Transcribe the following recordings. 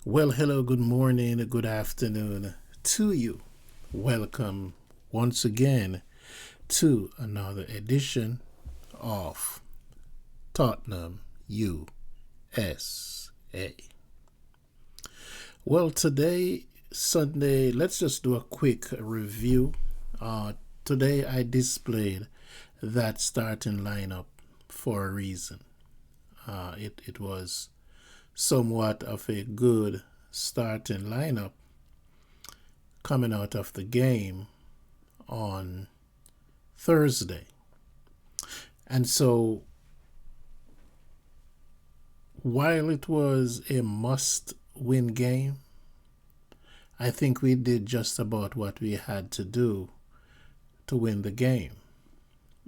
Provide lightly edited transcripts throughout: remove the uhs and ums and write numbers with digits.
Well, hello, good morning, good afternoon to you. Welcome once again to another edition of Tottenham USA. Well, today, Sunday, let's just do a quick review. Today, I displayed that starting lineup for a reason. It was somewhat of a good starting lineup coming out of the game on Thursday. And so, while it was a must win game, I think we did just about what we had to do to win the game.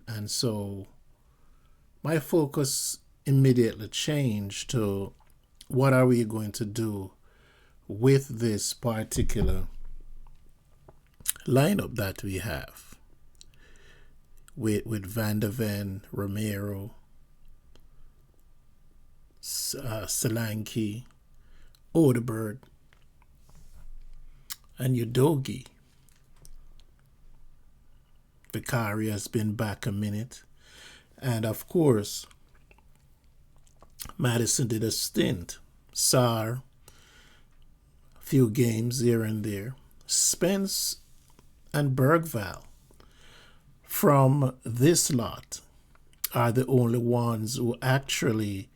And so, my focus immediately changed to what are we going to do with this particular lineup that we have with Van der Ven, Romero, Solanke, Odeberg, and Udogi. Vicari has been back a minute. And of course, Madison did a stint. Sarr, a few games here and there. Spence and Bergvall from this lot are the only ones who actually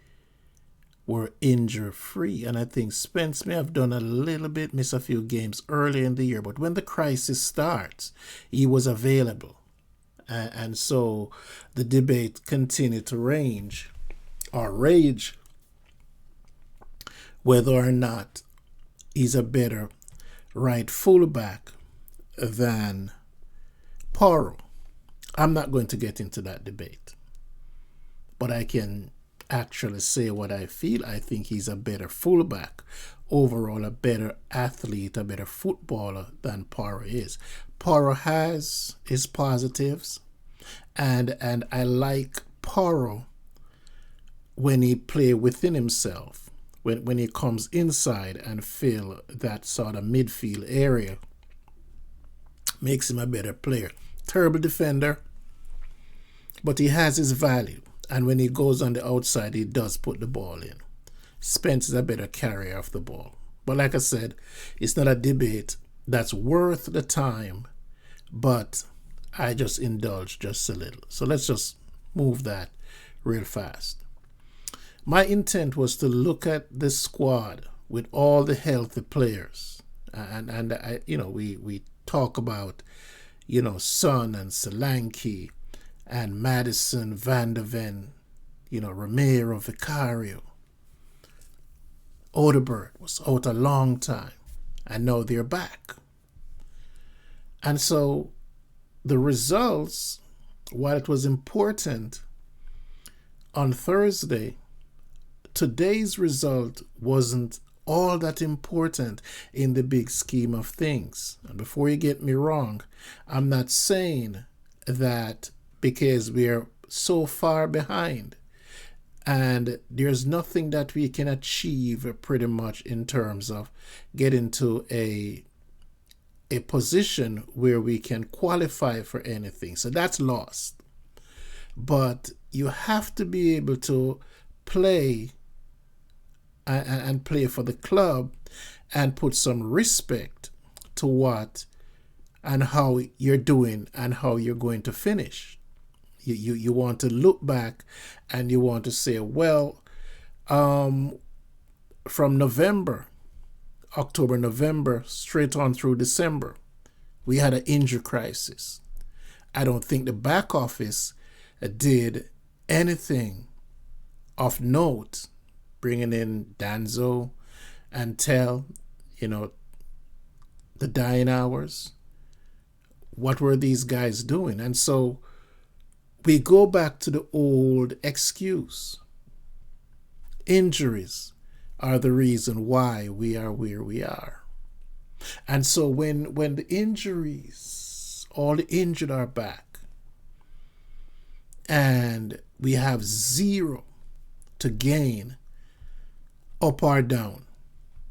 were injury free. And I think Spence may have done a little bit, miss a few games early in the year, but when the crisis starts, he was available. And so the debate continued to rage whether or not he's a better right fullback than Porro. I'm not going to get into that debate, but I can actually say what I feel. I think he's a better fullback, overall a better athlete, a better footballer than Porro is. Porro has his positives, and I like Porro when he play within himself, when he comes inside and fill that sort of midfield area, makes him a better player. Terrible defender, but he has his value. And when he goes on the outside, he does put the ball in. Spence is a better carrier of the ball. But like I said, it's not a debate that's worth the time, but I just indulge just a little. So let's just move that real fast. My intent was to look at this squad with all the healthy players. And I, we talk about, Son and Solanke and Madison, Van der Ven, Romero, Vicario. Odeberg was out a long time, and now they're back. And so the results, while it was important on Thursday, today's result wasn't all that important in the big scheme of things. And before you get me wrong, I'm not saying that because we're so far behind and there's nothing that we can achieve pretty much in terms of getting to a position where we can qualify for anything. So that's lost. But you have to be able to play and play for the club and put some respect to what and how you're doing and how you're going to finish. You want to look back and you want to say, well, from October, November, straight on through December, we had an injury crisis. I don't think the back office did anything of note, bringing in Danzo and Tell, the dying hours. What were these guys doing? And so we go back to the old excuse. Injuries are the reason why we are where we are. And so when the injuries, all the injured are back, and we have zero to gain up or down,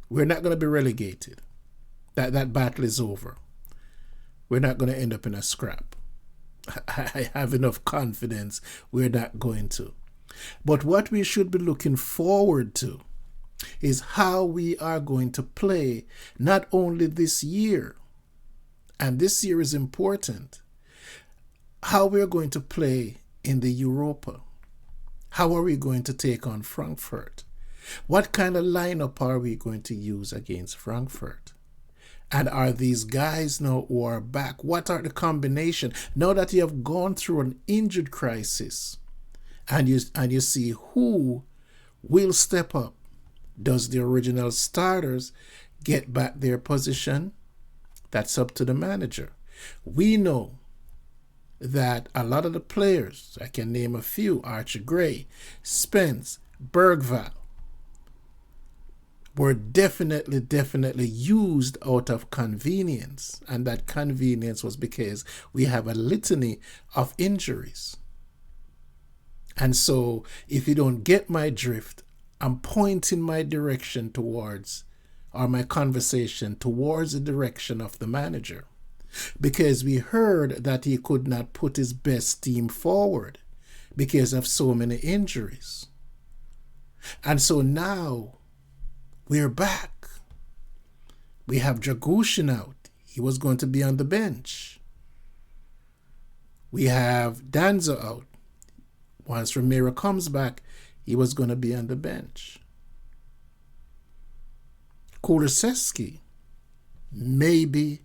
We're not going to be relegated. That battle is over. We're not going to end up in a scrap. I have enough confidence we're not going to. But what we should be looking forward to is how we are going to play not only this year, and this year is important, how we're going to play in the Europa. How are we going to take on Frankfurt? What kind of lineup are we going to use against Frankfurt? And are these guys now who are back? What are the combination? Now that you have gone through an injured crisis, and you see who will step up. Does the original starters get back their position? That's up to the manager. We know that a lot of the players, I can name a few, Archie Gray, Spence, Bergvall, were definitely used out of convenience. And that convenience was because we have a litany of injuries. And so if you don't get my drift, I'm pointing my direction towards, or my conversation towards the direction of the manager. Because we heard that he could not put his best team forward because of so many injuries. And so now we're back. We have Dragushin out. He was going to be on the bench. We have Danza out. Once Romero comes back, he was going to be on the bench. Kulusevski, maybe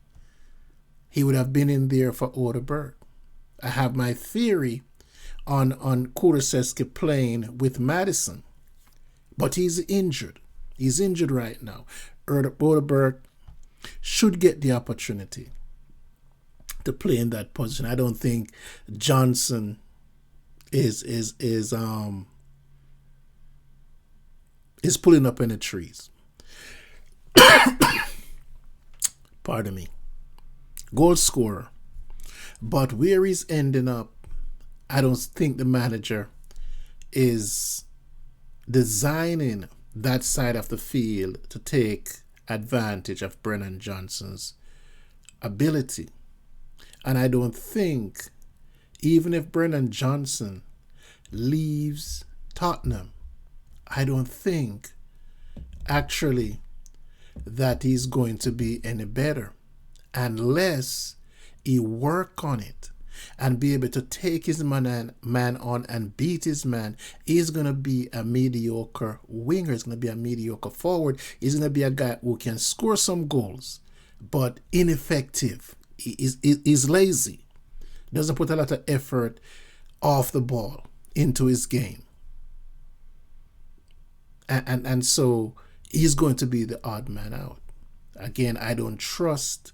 he would have been in there for Odeberg. I have my theory on Kulusevski playing with Madison, but he's injured. He's injured right now. Odeberg should get the opportunity to play in that position. I don't think Johnson is pulling up any trees. Pardon me. Goal scorer. But where he's ending up, I don't think the manager is designing that side of the field to take advantage of Brennan Johnson's ability. And I don't think, even if Brennan Johnson leaves Tottenham, I don't think actually that he's going to be any better unless he work on it and be able to take his man on and beat his man. He's going to be a mediocre winger. He's going to be a mediocre forward. He's going to be a guy who can score some goals, but ineffective. He's lazy. Doesn't put a lot of effort off the ball into his game. And so he's going to be the odd man out. Again, I don't trust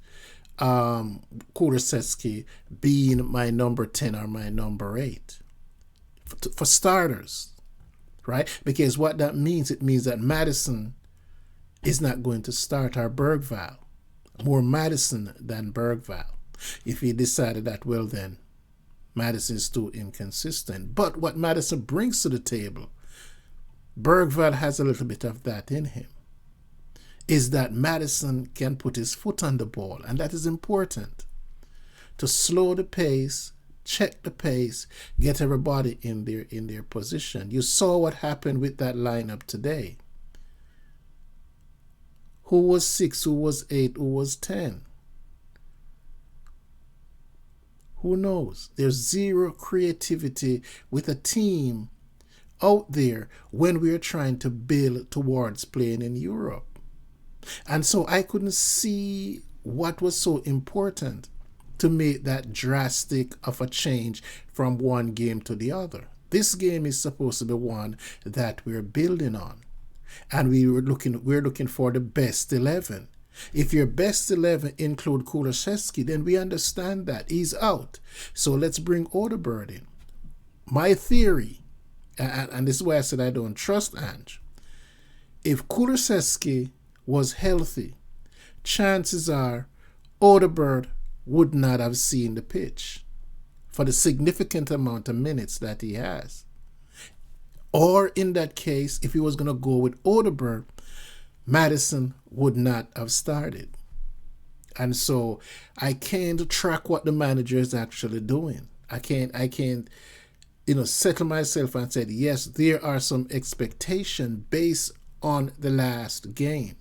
Kulusevski being my number 10 or my number 8 for starters, right? Because what that means, it means that Madison is not going to start, our Bergvall. More Madison than Bergvall. If he decided that, well then, Madison is too inconsistent. But what Madison brings to the table, Bergvall has a little bit of that in him, is that Madison can put his foot on the ball, and that is important. To slow the pace, check the pace, get everybody in their position. You saw what happened with that lineup today. Who was 6, who was 8, who was 10? Who knows? There's zero creativity with a team out there when we're trying to build towards playing in Europe. And so I couldn't see what was so important to make that drastic of a change from one game to the other. This game is supposed to be one that we're building on. And we're looking for the best 11. If your best 11 include Kulusevski, then we understand that he's out. So let's bring Odeberg in. My theory, and this is why I said I don't trust Ange. If Kulusevski was healthy, chances are Odeberg would not have seen the pitch for the significant amount of minutes that he has. Or in that case, if he was going to go with Odeberg, Madison would not have started. And so I can't track what the manager is actually doing. I can't settle myself and say, yes, there are some expectation based on the last game.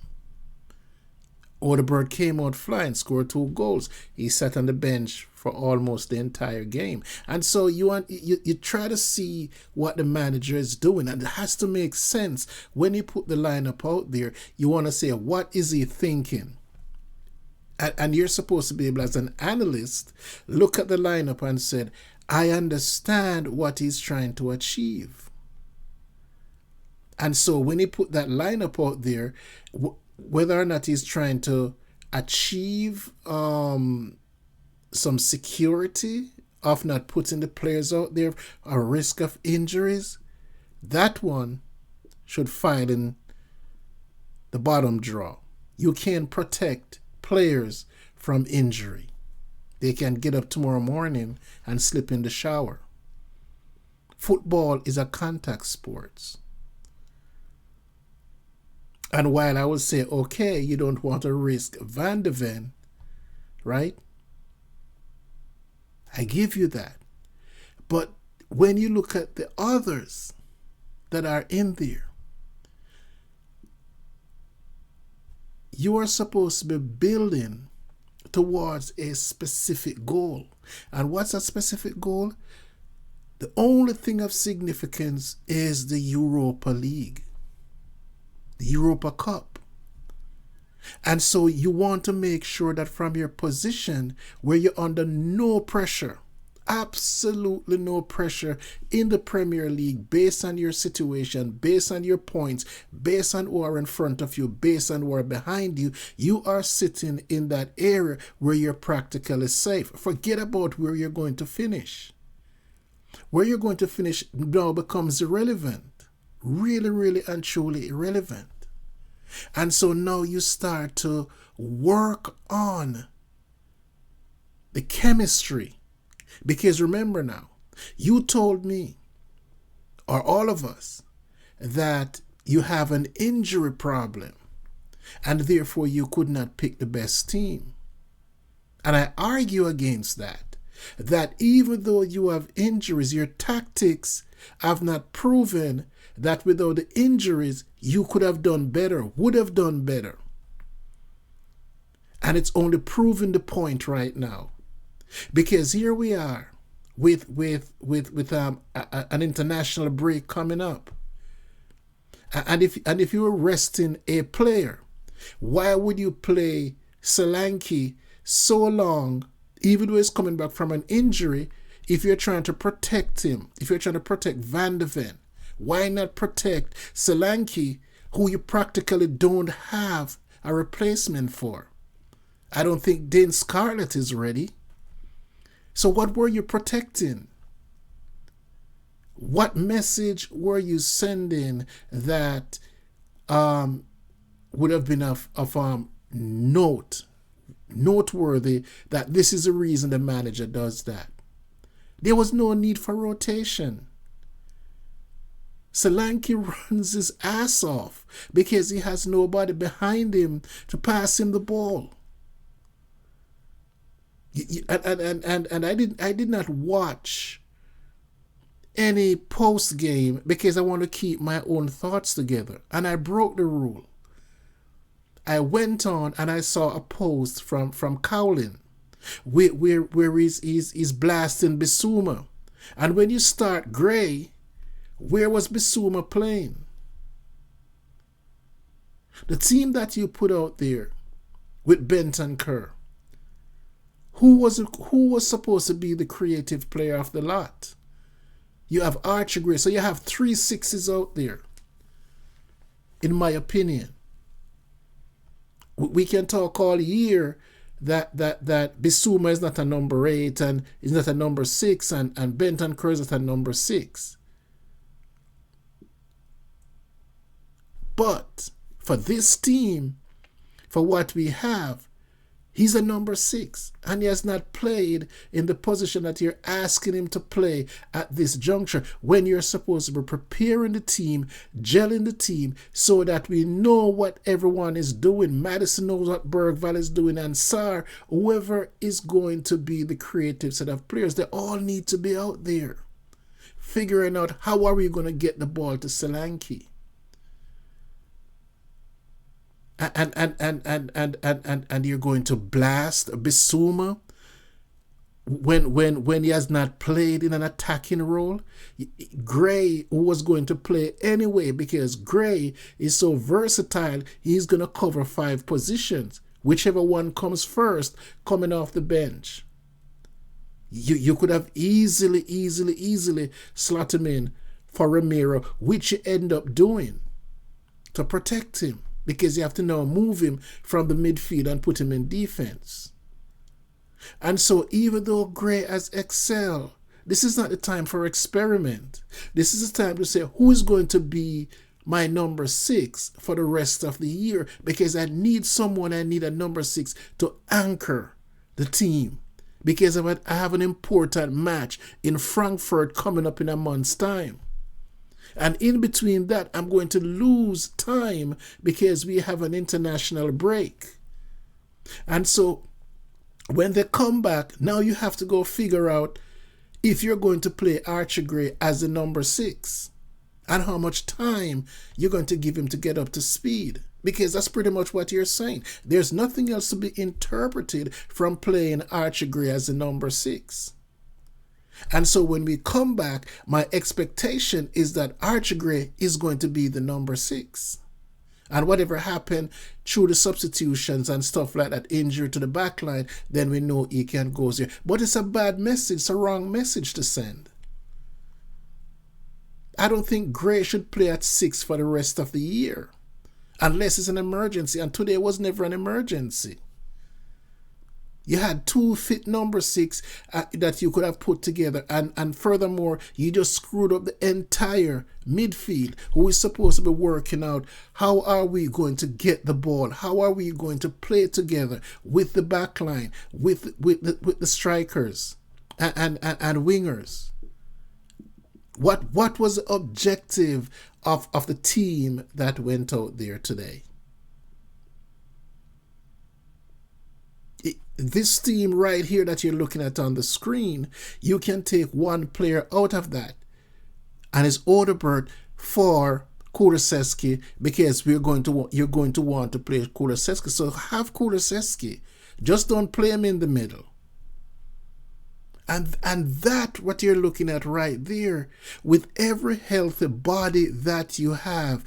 Odegaard came out flying, scored 2 goals. He sat on the bench for almost the entire game. And so you try to see what the manager is doing, and it has to make sense. When you put the lineup out there, you want to say, what is he thinking? And you're supposed to be able, as an analyst, look at the lineup and said, I understand what he's trying to achieve. And so when he put that lineup out there, whether or not he's trying to achieve some security of not putting the players out there a risk of injuries, that one should find in the bottom drawer. You can protect players from injury. They can get up tomorrow morning and slip in the shower. Football is a contact sport. And while I would say, okay, you don't want to risk Van de Ven, right? I give you that. But when you look at the others that are in there, you are supposed to be building towards a specific goal. And what's a specific goal? The only thing of significance is the Europa League, the Europa Cup. And so you want to make sure that from your position where you're under no pressure, absolutely no pressure in the Premier League, based on your situation, based on your points, based on who are in front of you, based on who are behind you, you are sitting in that area where you're practically safe. Forget about where you're going to finish. Where you're going to finish now becomes irrelevant. Really, really and truly irrelevant. And so now you start to work on the chemistry. Because remember now, you told me, or all of us, that you have an injury problem and therefore you could not pick the best team. And I argue against that even though you have injuries, your tactics have not proven that without the injuries, you could have done better, would have done better. And it's only proving the point right now. Because here we are with an international break coming up. And if you were resting a player, why would you play Solanke so long, even though he's coming back from an injury, if you're trying to protect him, if you're trying to protect Van de Ven? Why not protect Solanke, who you practically don't have a replacement for? I don't think Dane Scarlett is ready. So what were you protecting? What message were you sending that would have been of noteworthy, that this is the reason the manager does that? There was no need for rotation. Solanke runs his ass off because he has nobody behind him to pass him the ball. And I did not watch any post game because I want to keep my own thoughts together. And I broke the rule. I went on and I saw a post from Cowlin where he's blasting Bissouma. And when you start Gray, where was Bissouma playing? The team that you put out there with Bentancur, who was supposed to be the creative player of the lot? You have Archie Gray, so you have 3 6s out there, in my opinion. We can talk all year that Bissouma is not a number 8 and is not a number 6 and Bentancur is not a number 6. But for this team, for what we have, He's a number 6, and he has not played in the position that you're asking him to play at this juncture, when you're supposed to be preparing the team, gelling the team, so that we know what everyone is doing. Madison knows what Bergvall is doing, and Sarr, whoever is going to be the creative set of players, they all need to be out there figuring out how are we going to get the ball to Solanke. And you're going to blast Bissouma when he has not played in an attacking role. Gray, who was going to play anyway, because Gray is so versatile, he's going to cover 5 positions, whichever one comes first, coming off the bench. You could have easily slot him in for Ramiro, which you end up doing to protect him, because you have to now move him from the midfield and put him in defense. And so even though Gray has excelled, this is not the time for experiment. This is the time to say, who is going to be my number 6 for the rest of the year? Because I need a number 6 to anchor the team. Because I have an important match in Frankfurt coming up in a month's time. And in between that, I'm going to lose time because we have an international break. And so when they come back, now you have to go figure out if you're going to play Archie Gray as the number 6 and how much time you're going to give him to get up to speed. Because that's pretty much what you're saying. There's nothing else to be interpreted from playing Archie Gray as the number 6. And so when we come back, my expectation is that Archie Gray is going to be the number 6. And whatever happened through the substitutions and stuff like that, injury to the back line, then we know he can go there. But it's a bad message. It's a wrong message to send. I don't think Gray should play at 6 for the rest of the year, unless it's an emergency. And today was never an emergency. You had 2 fit number 6 that you could have put together. And furthermore, you just screwed up the entire midfield, who is supposed to be working out how are we going to get the ball? How are we going to play together with the back line, with the strikers and wingers? What was the objective of the team that went out there today? This team right here that you're looking at on the screen, you can take one player out of that, and it's Odobert for Kulusevski, because you're going to want to play Kulusevski. So have Kulusevski. Just don't play him in the middle. And that what you're looking at right there, with every healthy body that you have,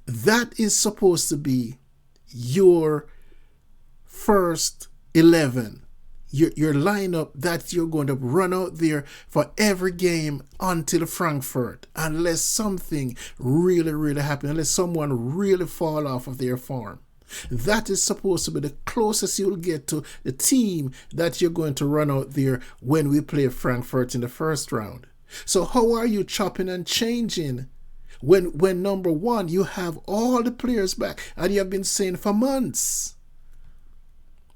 that is supposed to be your first 11, your lineup that you're going to run out there for every game until Frankfurt, unless something really happens, unless someone really fall off of their form. That is supposed to be the closest you'll get to the team that you're going to run out there when we play Frankfurt in the first round. So how are you chopping and changing when number 1, you have all the players back, and you have been saying for months,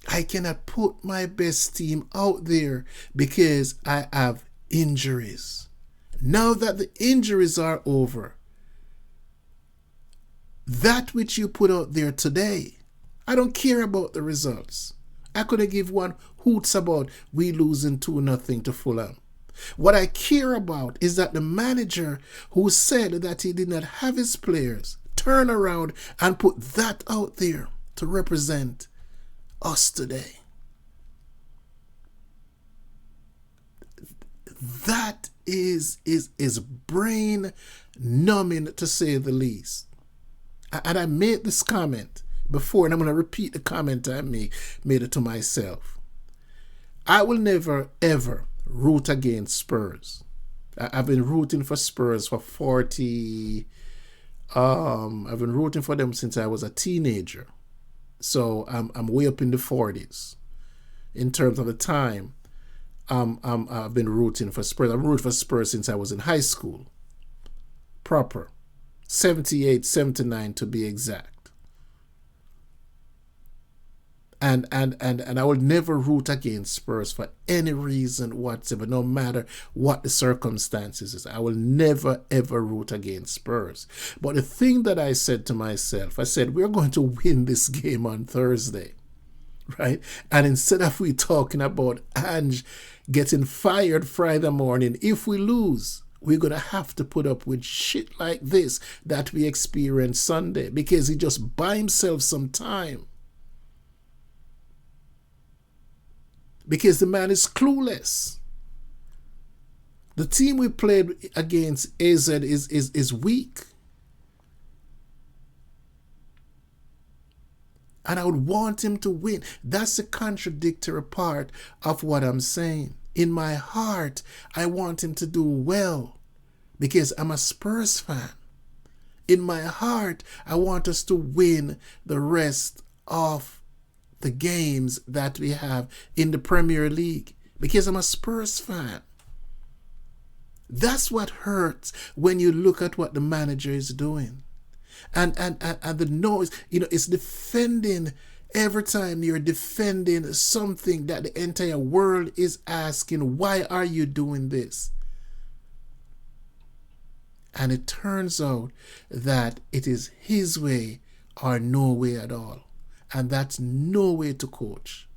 I cannot put my best team out there because I have injuries. Now that the injuries are over, that which you put out there today, I don't care about the results. I couldn't give one hoots about we losing 2-0 to Fulham. What I care about is that the manager who said that he did not have his players turn around and put that out there to represent us today. That is brain numbing, to say the least. And I made this comment before, and I'm going to repeat the comment I made it to myself. I will never, ever root against Spurs. I've been rooting for Spurs for 40... I've been rooting for them since I was a teenager. So I'm way up in the 40s in terms of the time I've been rooting for Spurs. I've rooted for Spurs since I was in high school. Proper. 78, 79 to be exact. And I will never root against Spurs for any reason whatsoever, no matter what the circumstances is. I will never ever root against Spurs. But the thing that I said to myself, I said, we're going to win this game on Thursday, right? And instead of we talking about Ange getting fired Friday morning, if we lose, we're going to have to put up with shit like this that we experienced Sunday, because he just buy himself some time. Because the man is clueless. The team we played against AZ is weak. And I would want him to win. That's the contradictory part of what I'm saying. In my heart, I want him to do well because I'm a Spurs fan. In my heart, I want us to win the rest of the games that we have in the Premier League because I'm a Spurs fan. That's what hurts when you look at what the manager is doing. And the noise, it's defending. Every time you're defending something that the entire world is asking, why are you doing this? And it turns out that it is his way or no way at all. And that's no way to coach.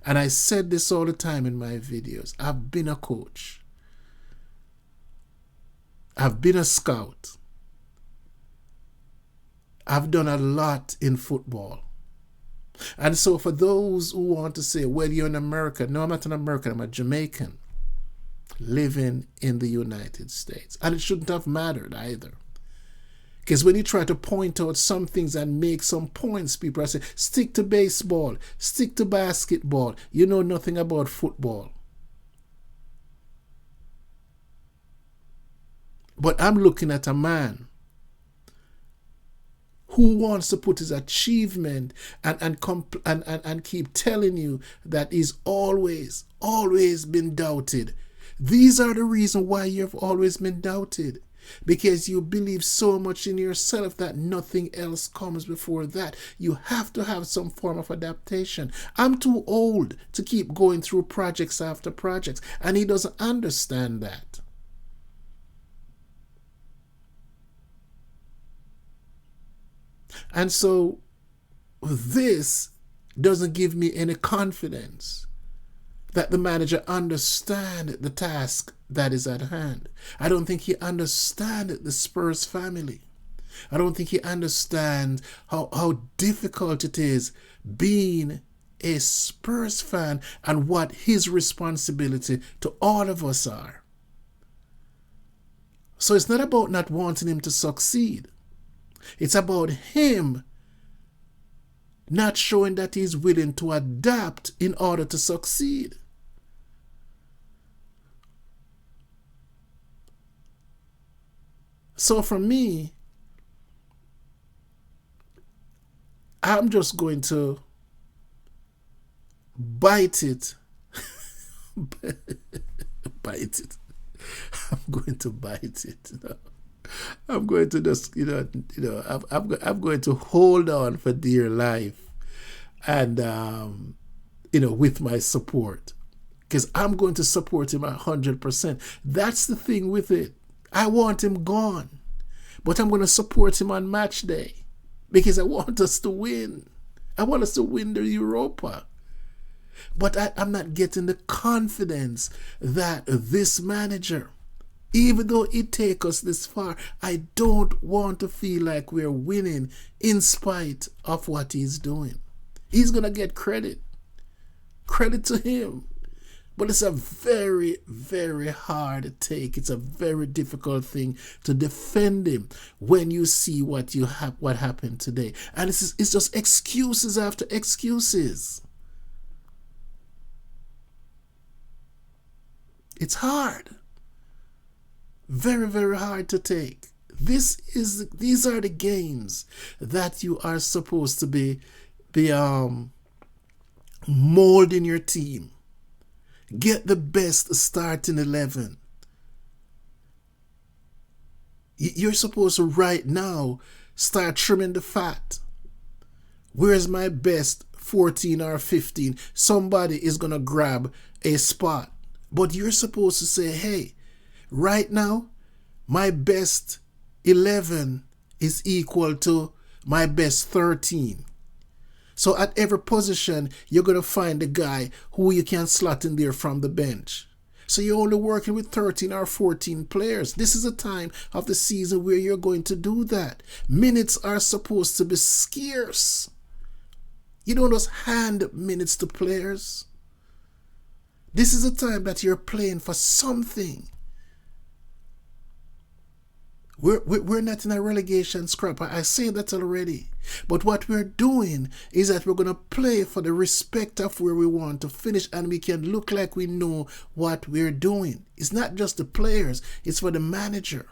And I said this all the time in my videos. I've been a coach. I've been a scout. I've done a lot in football. And so for those who want to say, well, you're in America. No, I'm not an American. I'm a Jamaican living in the United States. And it shouldn't have mattered either. Because when you try to point out some things and make some points, people are saying, stick to baseball, stick to basketball. You know nothing about football. But I'm looking at a man who wants to put his achievement and keep telling you that he's always been doubted. These are the reasons why you've always been doubted. Because you believe so much in yourself that nothing else comes before that. You have to have some form of adaptation. I'm too old to keep going through projects after projects, and he doesn't understand that. And so this doesn't give me any confidence that the manager understands the task that is at hand. I don't think he understands the Spurs family. I don't think he understands how difficult it is being a Spurs fan and what his responsibility to all of us are. So it's not about not wanting him to succeed. It's about him not showing that he's willing to adapt in order to succeed. So for me, I'm just going to bite it. Bite it. I'm going to bite it. I'm going to just, I'm going to hold on for dear life and, with my support. Because I'm going to support him 100%. That's the thing with it. I want him gone. But I'm going to support him on match day. Because I want us to win. I want us to win the Europa. But I'm not getting the confidence that this manager, even though it take us this far, I don't want to feel like we're winning in spite of what he's doing. He's going to get credit. Credit to him. But it's a very, very hard take. It's a very difficult thing to defend him when you see what happened today. And it's just excuses after excuses. It's hard. Very, very hard to take. These are the games that you are supposed to be molding your team. Get the best starting 11. You're supposed to right now start trimming the fat. Where's my best 14 or 15, somebody is going to grab a spot. But you're supposed to say, hey, right now, my best 11 is equal to my best 13. So at every position, you're going to find a guy who you can slot in there from the bench. So you're only working with 13 or 14 players. This is a time of the season where you're going to do that. Minutes are supposed to be scarce. You don't just hand minutes to players. This is a time that you're playing for something. We're not in a relegation scrap. I say that already. But what we're doing is that we're going to play for the respect of where we want to finish, and we can look like we know what we're doing. It's not just the players, it's for the manager.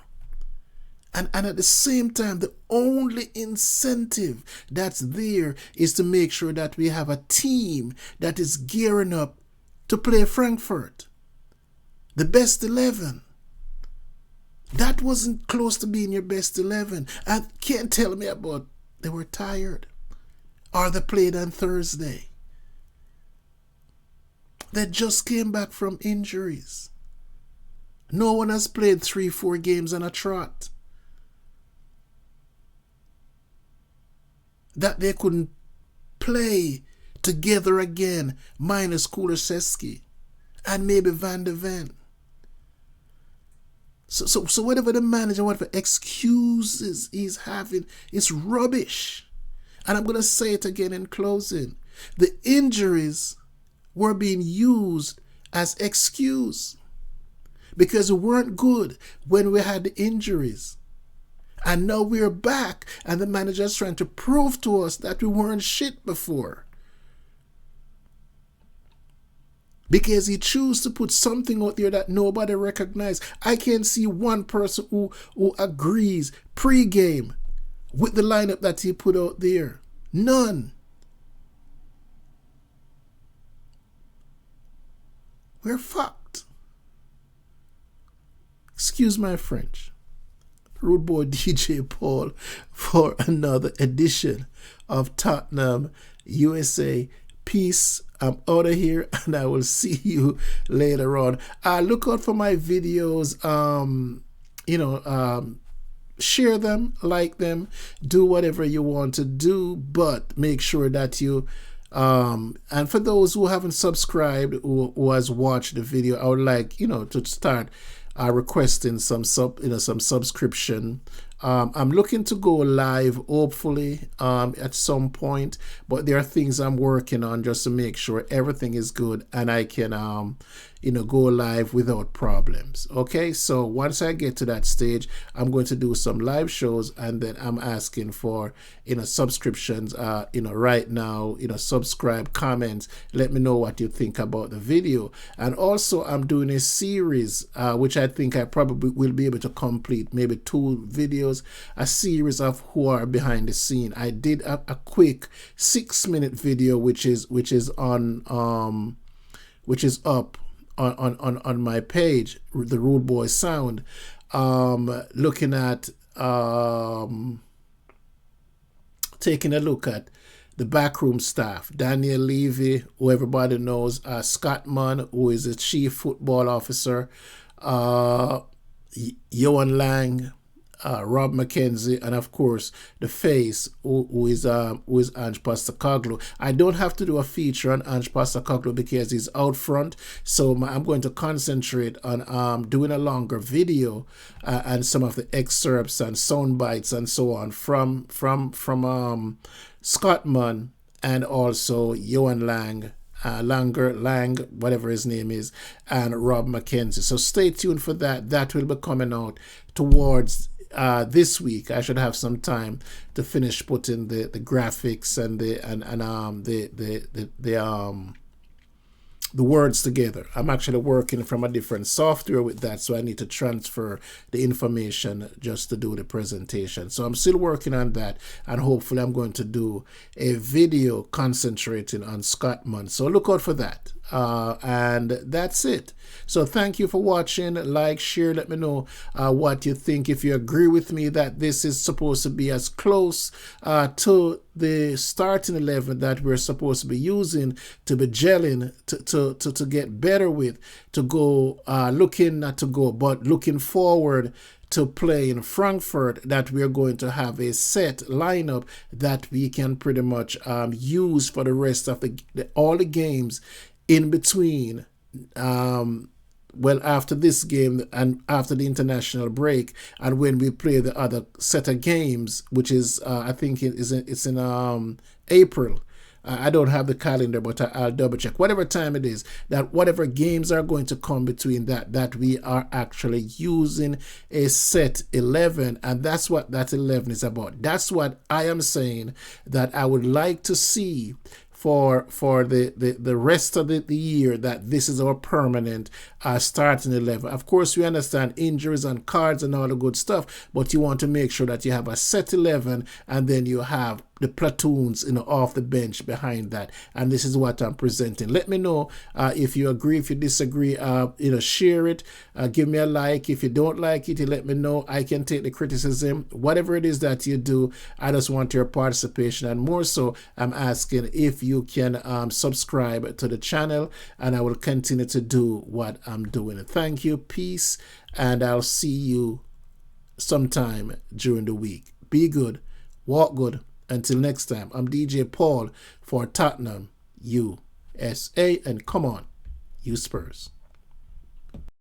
And at the same time, the only incentive that's there is to make sure that we have a team that is gearing up to play Frankfurt. The best 11. That wasn't close to being your best 11. And can't tell me about they were tired or they played on Thursday. They just came back from injuries. No one has played 3-4 games on a trot. That they couldn't play together again, minus Kulusevski and maybe Van de Ven. So whatever the manager, whatever excuses he's having, is rubbish. And I'm going to say it again in closing. The injuries were being used as excuse because we weren't good when we had the injuries. And now we're back and the manager is trying to prove to us that we weren't shit before. Because he chose to put something out there that nobody recognized. I can't see one person who agrees pre-game with the lineup that he put out there. None. We're fucked. Excuse my French. Rude boy DJ Paul for another edition of Tottenham USA. Peace. I'm out of here and I will see you later on. Look out for my videos. Share them, like them, do whatever you want to do, but make sure that you and for those who haven't subscribed or who has watched the video, I would like to start requesting some subscription. I'm looking to go live hopefully at some point, but there are things I'm working on just to make sure everything is good and I can go live without problems. Okay, so once I get to that stage, I'm going to do some live shows, and then I'm asking for subscriptions. Right now, subscribe, comments, let me know what you think about the video. And also I'm doing a series which I think I probably will be able to complete, maybe 2 videos, a series of who are behind the scene. I did a quick 6-minute video which is up on my page, the Rude Boy Sound, looking at taking a look at the backroom staff. Daniel Levy, who everybody knows, Scott Munn, who is the chief football officer, Johan Lang, Rob McKenzie, and of course the face who is Ange Postecoglou. I don't have to do a feature on Ange Postecoglou because he's out front, so I'm going to concentrate on doing a longer video and some of the excerpts and sound bites and so on from Scott Munn and also Johan Lang, Lang, whatever his name is, and Rob McKenzie. So stay tuned for that. That will be coming out towards this week. I should have some time to finish putting the graphics and the words together. I'm actually working from a different software with that, so I need to transfer the information just to do the presentation. So I'm still working on that, and hopefully I'm going to do a video concentrating on Scott Munn. So look out for that. And that's it. So thank you for watching. Like, share, let me know what you think. If you agree with me that this is supposed to be as close to the starting 11 that we're supposed to be using, to be gelling, to get better with, to go not to go, but looking forward to play in Frankfurt, that we're going to have a set lineup that we can pretty much use for the rest of all the games in between. Well, after this game and after the international break, and when we play the other set of games, which is I think it's in April. I don't have the calendar, but I'll double check. Whatever time it is, that whatever games are going to come between that we are actually using a set 11, and that's what that 11 is about. That's what I am saying that I would like to see for the rest of the year, that this is our permanent starting 11. Of course, we understand injuries and cards and all the good stuff, but you want to make sure that you have a set 11, and then you have the platoons, off the bench behind that. And this is what I'm presenting. Let me know if you agree, if you disagree. Share it. Give me a like. If you don't like it, you let me know. I can take the criticism. Whatever it is that you do, I just want your participation. And more so, I'm asking if you can subscribe to the channel, and I will continue to do what I'm doing. Thank you. Peace. And I'll see you sometime during the week. Be good. Walk good. Until next time, I'm DJ Paul for Tottenham USA, and come on, you Spurs.